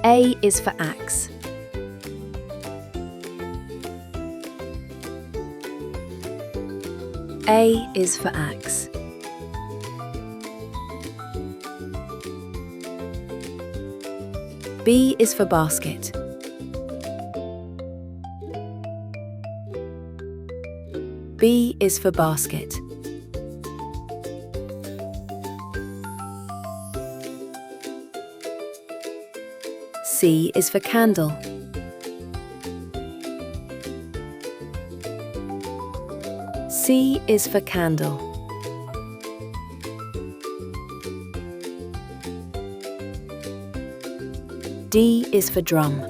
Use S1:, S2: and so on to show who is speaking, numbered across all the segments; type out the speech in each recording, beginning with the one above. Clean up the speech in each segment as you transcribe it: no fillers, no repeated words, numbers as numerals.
S1: A is for axe. A is for axe. B is for basket. B is for basket. C is for candle. C is for candle. D is for drum.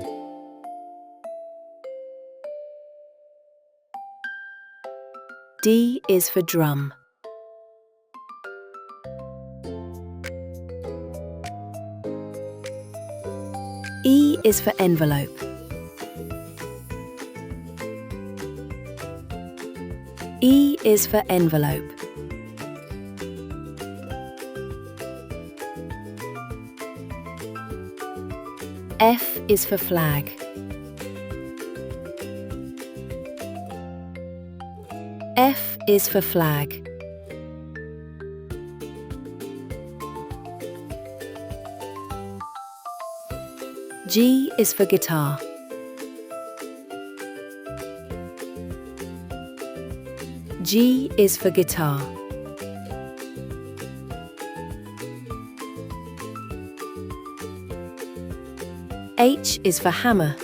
S1: D is for drum. E is for envelope. E is for envelope. F is for flag. F is for flag. G is for guitar. G is for guitar. H is for hammer.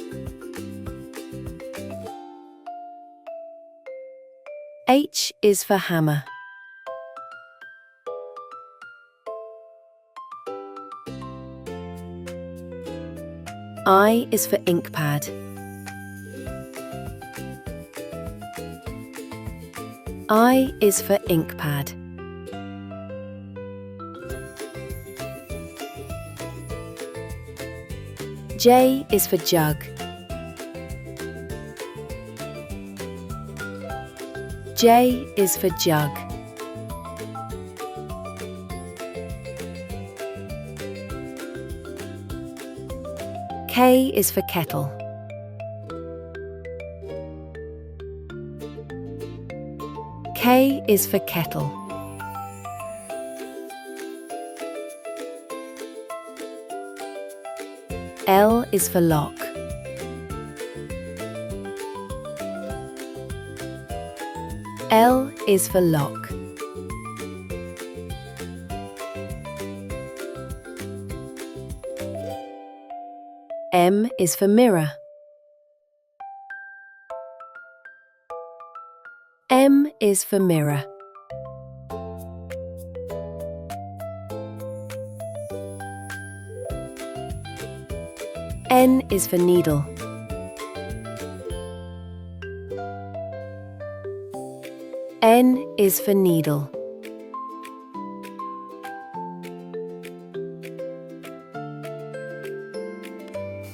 S1: H is for hammer. I is for ink pad. I is for ink pad. J is for jug. J is for jug. K is for kettle. K is for kettle. L is for lock. L is for lock. M is for mirror. M is for mirror. N is for needle. N is for needle.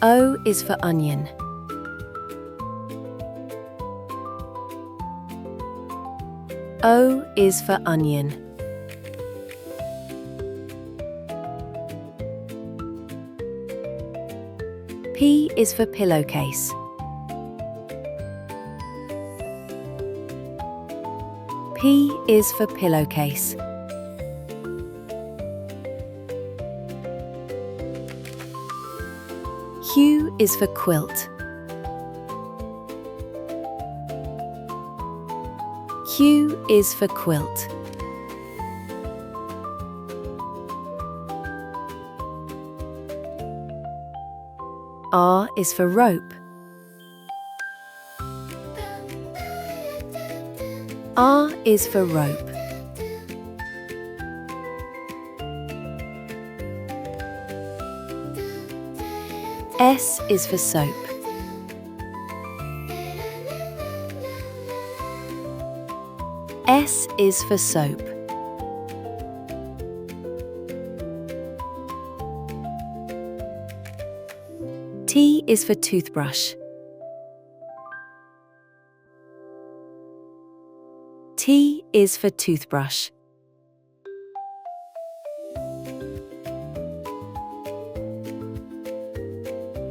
S1: O is for onion. O is for onion. P is for pillowcase. P is for pillowcase. Q is for quilt. Q is for quilt. R is for rope. R is for rope. S is for soap. S is for soap. T is for toothbrush. T is for toothbrush.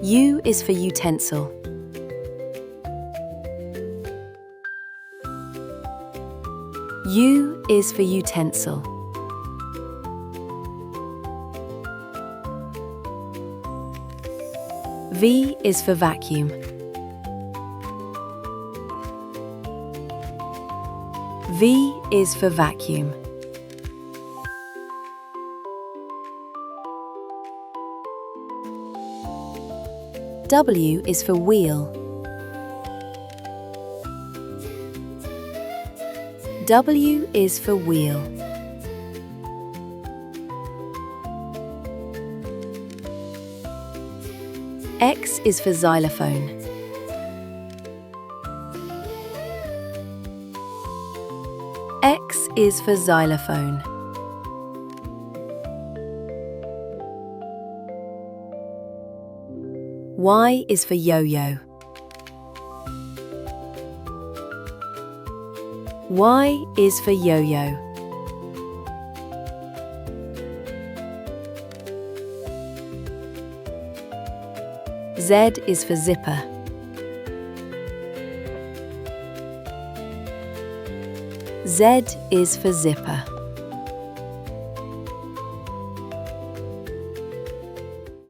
S1: U is for utensil. U is for utensil. V is for vacuum. V is for vacuum. W is for wheel. W is for wheel. X is for xylophone. X is for xylophone. Y is for yo-yo. Y is for yo-yo. Z is for zipper. Z is for zipper.